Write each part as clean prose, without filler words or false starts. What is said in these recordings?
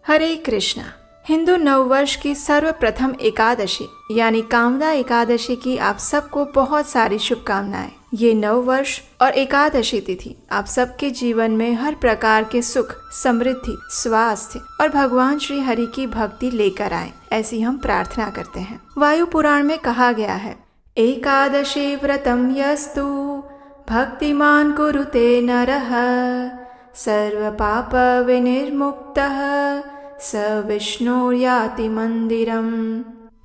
हरे कृष्णा। हिंदू नववर्ष की सर्वप्रथम एकादशी यानी कामदा एकादशी की आप सबको बहुत सारी शुभकामनाएं। ये नववर्ष और एकादशी तिथि आप सबके जीवन में हर प्रकार के सुख, समृद्धि, स्वास्थ्य और भगवान श्री हरि की भक्ति लेकर आए, ऐसी हम प्रार्थना करते हैं। वायु पुराण में कहा गया है, एकादशी व्रतम यस्तु भक्तिमान कुरुते नरः सर्व पाप विनिर्मुक्तः स विष्णुर्याति मंदिरम।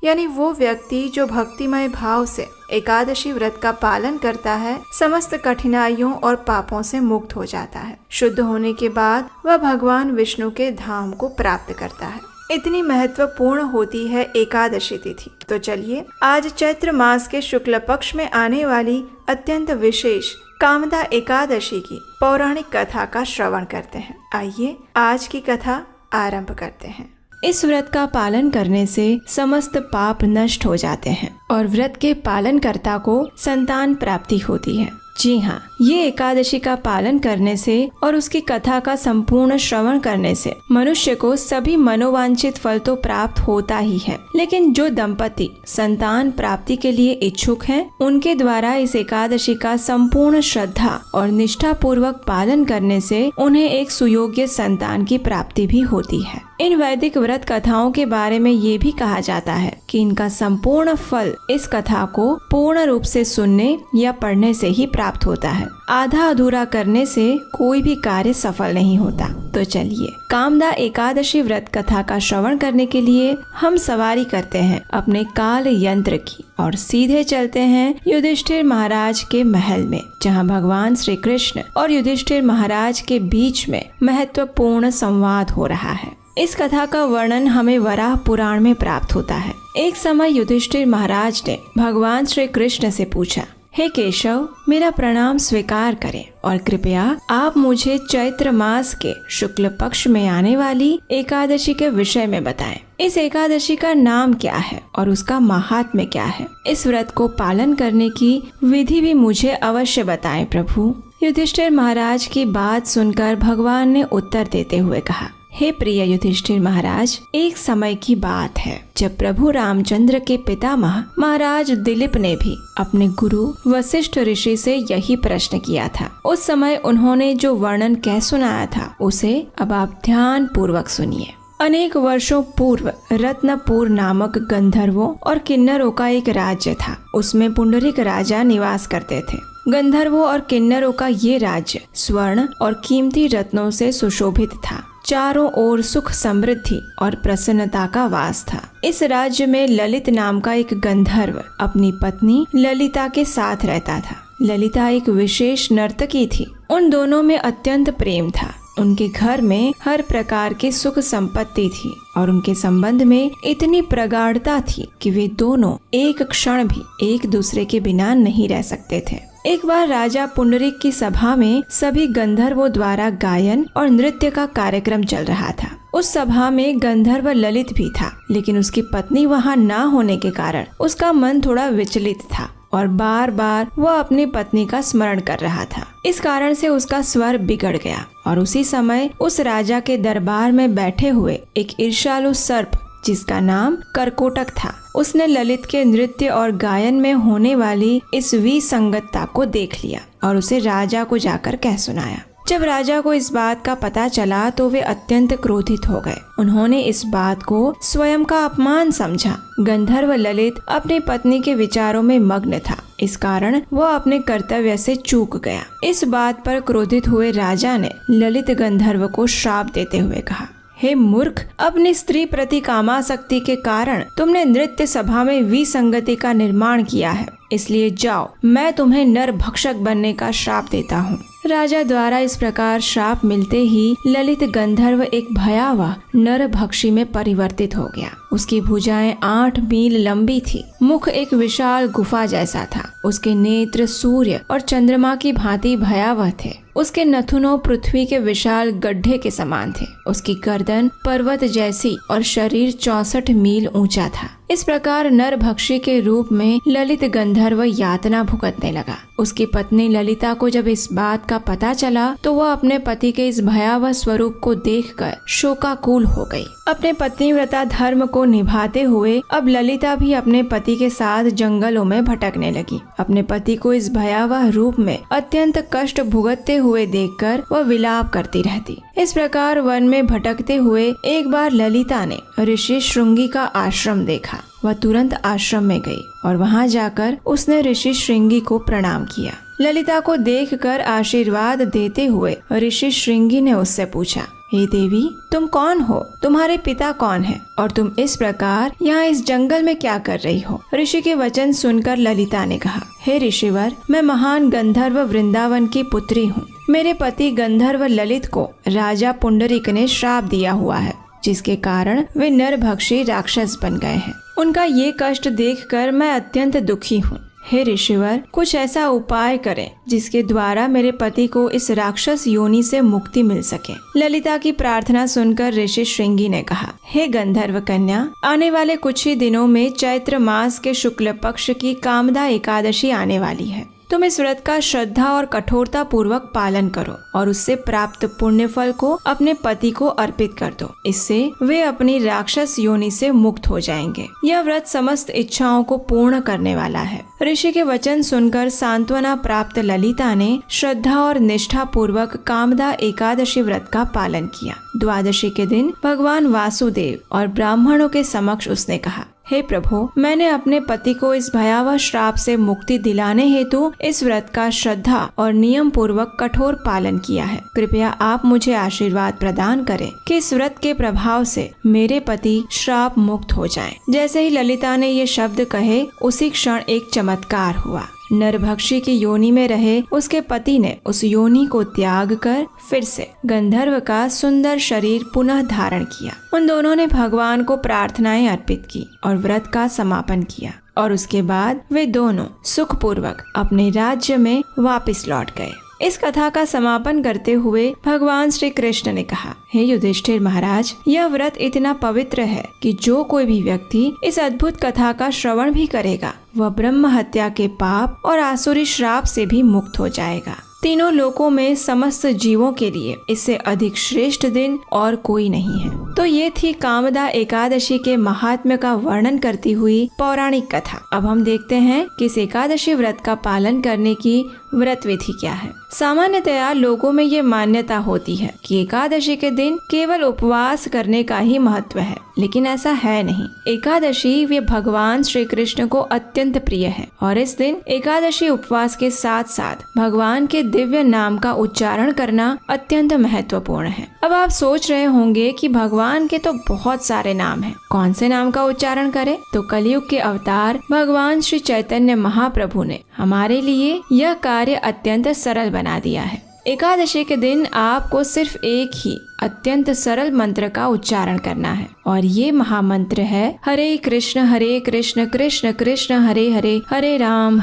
यानी वो व्यक्ति जो भक्तिमय भाव से एकादशी व्रत का पालन करता है, समस्त कठिनाइयों और पापों से मुक्त हो जाता है। शुद्ध होने के बाद वह भगवान विष्णु के धाम को प्राप्त करता है। इतनी महत्वपूर्ण होती है एकादशी तिथि। तो चलिए आज चैत्र मास के शुक्ल पक्ष में आने वाली अत्यंत विशेष कामदा एकादशी की पौराणिक कथा का श्रवण करते हैं। आइए आज की कथा आरंभ करते हैं। इस व्रत का पालन करने से समस्त पाप नष्ट हो जाते हैं और व्रत के पालनकर्ता को संतान प्राप्ति होती है। जी हाँ, ये एकादशी का पालन करने से और उसकी कथा का संपूर्ण श्रवण करने से मनुष्य को सभी मनोवांछित फल तो प्राप्त होता ही है, लेकिन जो दंपति संतान प्राप्ति के लिए इच्छुक हैं, उनके द्वारा इस एकादशी का संपूर्ण श्रद्धा और निष्ठा पूर्वक पालन करने से उन्हें एक सुयोग्य संतान की प्राप्ति भी होती है। इन वैदिक व्रत कथाओं के बारे में ये भी कहा जाता है कि इनका संपूर्ण फल इस कथा को पूर्ण रूप से सुनने या पढ़ने से ही प्राप्त होता है। आधा अधूरा करने से कोई भी कार्य सफल नहीं होता। तो चलिए कामदा एकादशी व्रत कथा का श्रवण करने के लिए हम सवारी करते हैं अपने काल यंत्र की और सीधे चलते हैं युधिष्ठिर महाराज के महल में, जहां भगवान श्री कृष्ण और युधिष्ठिर महाराज के बीच में महत्वपूर्ण संवाद हो रहा है। इस कथा का वर्णन हमें वराह पुराण में प्राप्त होता है। एक समय युधिष्ठिर महाराज ने भगवान श्री कृष्ण से पूछा, हे केशव, मेरा प्रणाम स्वीकार करें और कृपया आप मुझे चैत्र मास के शुक्ल पक्ष में आने वाली एकादशी के विषय में बताएं। इस एकादशी का नाम क्या है और उसका महात्म्य क्या है? इस व्रत को पालन करने की विधि भी मुझे अवश्य बताएं प्रभु। युधिष्ठिर महाराज की बात सुनकर भगवान ने उत्तर देते हुए कहा, हे प्रिय युधिष्ठिर महाराज, एक समय की बात है जब प्रभु रामचंद्र के पितामह महाराज दिलीप ने भी अपने गुरु वशिष्ठ ऋषि से यही प्रश्न किया था। उस समय उन्होंने जो वर्णन कह सुनाया था उसे अब आप ध्यान पूर्वक सुनिए। अनेक वर्षों पूर्व रत्नपुर नामक गंधर्वों और किन्नरों का एक राज्य था। उसमें पुंडरीक राजा निवास करते थे। गंधर्वों और किन्नरों का ये राज्य स्वर्ण और कीमती रत्नों से सुशोभित था। चारों ओर सुख, समृद्धि और प्रसन्नता का वास था। इस राज्य में ललित नाम का एक गंधर्व अपनी पत्नी ललिता के साथ रहता था। ललिता एक विशेष नर्तकी थी। उन दोनों में अत्यंत प्रेम था। उनके घर में हर प्रकार की सुख संपत्ति थी और उनके संबंध में इतनी प्रगाढ़ता थी कि वे दोनों एक क्षण भी एक दूसरे के बिना नहीं रह सकते थे। एक बार राजा पुंडरीक की सभा में सभी गंधर्वों द्वारा गायन और नृत्य का कार्यक्रम चल रहा था। उस सभा में गंधर्व ललित भी था, लेकिन उसकी पत्नी वहां ना होने के कारण उसका मन थोड़ा विचलित था और बार बार वह अपनी पत्नी का स्मरण कर रहा था। इस कारण से उसका स्वर बिगड़ गया और उसी समय उस राजा के दरबार में बैठे हुए एक ईर्ष्यालु सर्प, जिसका नाम करकोटक था, उसने ललित के नृत्य और गायन में होने वाली इस विसंगतता को देख लिया और उसे राजा को जाकर कह सुनाया। जब राजा को इस बात का पता चला तो वे अत्यंत क्रोधित हो गए। उन्होंने इस बात को स्वयं का अपमान समझा। गंधर्व ललित अपनी पत्नी के विचारों में मग्न था, इस कारण वह अपने कर्तव्य से चूक गया। इस बात पर क्रोधित हुए राजा ने ललित गंधर्व को श्राप देते हुए कहा, हे मूर्ख, अपनी स्त्री प्रति कामासक्ति के कारण तुमने नृत्य सभा में विसंगति का निर्माण किया है, इसलिए जाओ, मैं तुम्हें नर भक्षक बनने का श्राप देता हूँ। राजा द्वारा इस प्रकार श्राप मिलते ही ललित गंधर्व एक भयावह नर भक्षी में परिवर्तित हो गया। उसकी भुजाएं 8 मील लंबी थी। मुख एक विशाल गुफा जैसा था। उसके नेत्र सूर्य और चंद्रमा की भांति भयावह थे। उसके नथुनों पृथ्वी के विशाल गड्ढे के समान थे। उसकी गर्दन पर्वत जैसी और शरीर 64 मील ऊंचा था। इस प्रकार नरभक्षी के रूप में ललित गंधर्व यातना भुगतने लगा। उसकी पत्नी ललिता को जब इस बात का पता चला तो वह अपने पति के इस भयावह स्वरूप को देखकर शोकाकुल हो गई। अपने पतिव्रता धर्म को निभाते हुए अब ललिता भी अपने पति के साथ जंगलों में भटकने लगी। अपने पति को इस भयावह रूप में अत्यंत कष्ट भुगतते हुए देखकर वह विलाप करती रहती। इस प्रकार वन में भटकते हुए एक बार ललिता ने ऋषि श्रृंगी का आश्रम देखा। वह तुरंत आश्रम में गई और वहां जाकर उसने ऋषि श्रृंगी को प्रणाम किया। ललिता को देखकर आशीर्वाद देते हुए ऋषि श्रृंगी ने उससे पूछा, हे देवी, तुम कौन हो? तुम्हारे पिता कौन है? और तुम इस प्रकार यहाँ इस जंगल में क्या कर रही हो? ऋषि के वचन सुनकर ललिता ने कहा, हे ऋषिवर, मैं महान गंधर्व वृंदावन की पुत्री हूँ। मेरे पति गंधर्व ललित को राजा पुंडरीक ने श्राप दिया हुआ है, जिसके कारण वे नरभक्षी राक्षस बन गए हैं। उनका ये कष्ट देखकर मैं अत्यंत दुखी हूँ। हे ऋषिवर, कुछ ऐसा उपाय करें जिसके द्वारा मेरे पति को इस राक्षस योनि से मुक्ति मिल सके। ललिता की प्रार्थना सुनकर ऋषि श्रृंगी ने कहा, हे गंधर्व कन्या, आने वाले कुछ ही दिनों में चैत्र मास के शुक्ल पक्ष की कामदा एकादशी आने वाली है। तुम इस व्रत का श्रद्धा और कठोरता पूर्वक पालन करो और उससे प्राप्त पुण्य फल को अपने पति को अर्पित कर दो। इससे वे अपनी राक्षस योनि से मुक्त हो जाएंगे। यह व्रत समस्त इच्छाओं को पूर्ण करने वाला है। ऋषि के वचन सुनकर सांत्वना प्राप्त ललिता ने श्रद्धा और निष्ठा पूर्वक कामदा एकादशी व्रत का पालन किया। द्वादशी के दिन भगवान वासुदेव और ब्राह्मणों के समक्ष उसने कहा, हे प्रभु, मैंने अपने पति को इस भयावह श्राप से मुक्ति दिलाने हेतु इस व्रत का श्रद्धा और नियम पूर्वक कठोर पालन किया है। कृपया आप मुझे आशीर्वाद प्रदान करें कि इस व्रत के प्रभाव से मेरे पति श्राप मुक्त हो जाएं। जैसे ही ललिता ने ये शब्द कहे, उसी क्षण एक चमत्कार हुआ। नरभक्षी की योनि में रहे उसके पति ने उस योनि को त्याग कर फिर से गंधर्व का सुंदर शरीर पुनः धारण किया। उन दोनों ने भगवान को प्रार्थनाएं अर्पित की और व्रत का समापन किया और उसके बाद वे दोनों सुखपूर्वक अपने राज्य में वापस लौट गए। इस कथा का समापन करते हुए भगवान श्री कृष्ण ने कहा, हे युधिष्ठिर महाराज, यह व्रत इतना पवित्र है कि जो कोई भी व्यक्ति इस अद्भुत कथा का श्रवण भी करेगा, वह ब्रह्म हत्या के पाप और आसुरी श्राप से भी मुक्त हो जाएगा। तीनों लोकों में समस्त जीवों के लिए इससे अधिक श्रेष्ठ दिन और कोई नहीं है। तो ये थी कामदा एकादशी के महात्म्य का वर्णन करती हुई पौराणिक कथा। अब हम देखते हैं कि इस एकादशी व्रत का पालन करने की व्रत विधि क्या है। सामान्यतया लोगों में ये मान्यता होती है कि एकादशी के दिन केवल उपवास करने का ही महत्व है, लेकिन ऐसा है नहीं। एकादशी वे भगवान श्री कृष्ण को अत्यंत प्रिय है और इस दिन एकादशी उपवास के साथ साथ भगवान के दिव्य नाम का उच्चारण करना अत्यंत महत्वपूर्ण है। अब आप सोच रहे होंगे कि भगवान के तो बहुत सारे नाम हैं, कौन से नाम का उच्चारण करें? तो कलयुग के अवतार भगवान श्री चैतन्य महाप्रभु ने हमारे लिए यह कार्य अत्यंत सरल बना दिया है। एकादशी के दिन आपको सिर्फ एक ही अत्यंत सरल मंत्र का उच्चारण करना है और ये महामंत्र है, हरे कृष्ण कृष्ण कृष्ण हरे हरे, हरे राम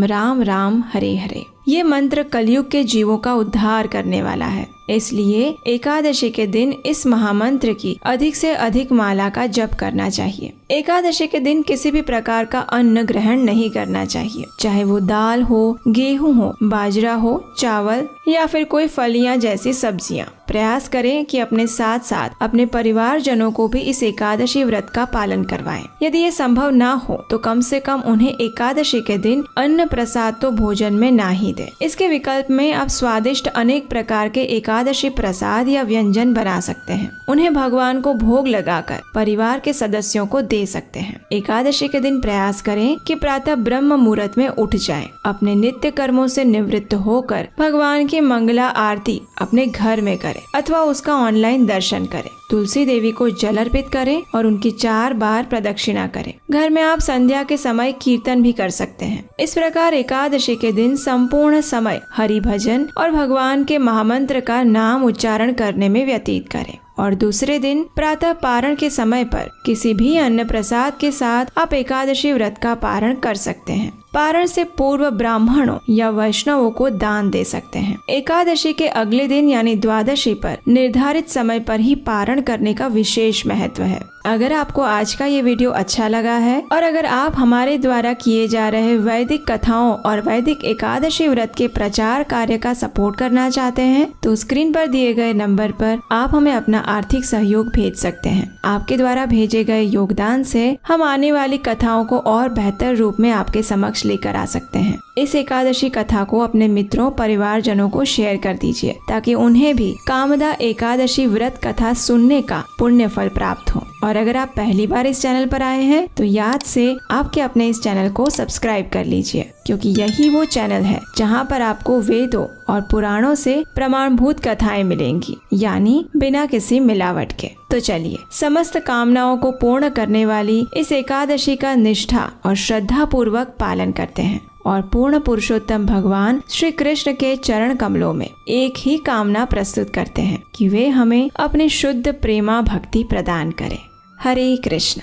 राम राम हरे हरे। ये मंत्र कलयुग के जीवों का उद्धार करने वाला है। इसलिए एकादशी के दिन इस महामंत्र की अधिक से अधिक माला का जप करना चाहिए। एकादशी के दिन किसी भी प्रकार का अन्न ग्रहण नहीं करना चाहिए, चाहे वो दाल हो, गेहूं हो, बाजरा हो, चावल या फिर कोई फलियां जैसी सब्जियां। प्रयास करें कि अपने साथ साथ अपने परिवार जनों को भी इस एकादशी व्रत का पालन करवाएं। यदि ये संभव ना हो तो कम से कम उन्हें एकादशी के दिन अन्न प्रसाद तो भोजन में ना ही दें। इसके विकल्प में आप स्वादिष्ट अनेक प्रकार के एकादशी प्रसाद या व्यंजन बना सकते हैं। उन्हें भगवान को भोग लगाकर परिवार के सदस्यों को दे सकते हैं। एकादशी के दिन प्रयास करें कि प्रातः ब्रह्म मुहूर्त में उठ जाएं। अपने नित्य कर्मों से निवृत्त होकर भगवान की मंगला आरती अपने घर में करें अथवा उसका ऑनलाइन दर्शन करें। तुलसी देवी को जल अर्पित करें और उनकी 4 बार प्रदक्षिणा करें। घर में आप संध्या के समय कीर्तन भी कर सकते हैं। इस प्रकार एकादशी के दिन संपूर्ण समय हरि भजन और भगवान के महामंत्र का नाम उच्चारण करने में व्यतीत करें और दूसरे दिन प्रातः पारण के समय पर किसी भी अन्न प्रसाद के साथ आप एकादशी व्रत का पारण कर सकते हैं। पारण से पूर्व ब्राह्मणों या वैष्णवों को दान दे सकते हैं। एकादशी के अगले दिन यानी द्वादशी पर निर्धारित समय पर ही पारण करने का विशेष महत्व है। अगर आपको आज का ये वीडियो अच्छा लगा है और अगर आप हमारे द्वारा किए जा रहे वैदिक कथाओं और वैदिक एकादशी व्रत के प्रचार कार्य का सपोर्ट करना चाहते हैं तो स्क्रीन पर दिए गए नंबर पर आप हमें अपना आर्थिक सहयोग भेज सकते हैं। आपके द्वारा भेजे गए योगदान से हम आने वाली कथाओं को और बेहतर रूप में आपके समक्ष लेकर आ सकते हैं। इस एकादशी कथा को अपने मित्रों परिवारजनों को शेयर कर दीजिए ताकि उन्हें भी कामदा एकादशी व्रत कथा सुनने का पुण्य फल प्राप्त हो। और अगर आप पहली बार इस चैनल पर आए हैं तो याद से आपके अपने इस चैनल को सब्सक्राइब कर लीजिए, क्योंकि यही वो चैनल है जहां पर आपको वेदों और पुराणों से प्रमाणभूत कथाएं मिलेंगी, यानी बिना किसी मिलावट के। तो चलिए समस्त कामनाओं को पूर्ण करने वाली इस एकादशी का निष्ठा और श्रद्धा पूर्वक पालन करते हैं और पूर्ण पुरुषोत्तम भगवान श्री कृष्ण के चरण कमलों में एक ही कामना प्रस्तुत करते हैं कि वे हमें अपनी शुद्ध प्रेमा भक्ति प्रदान करें। हरे कृष्ण।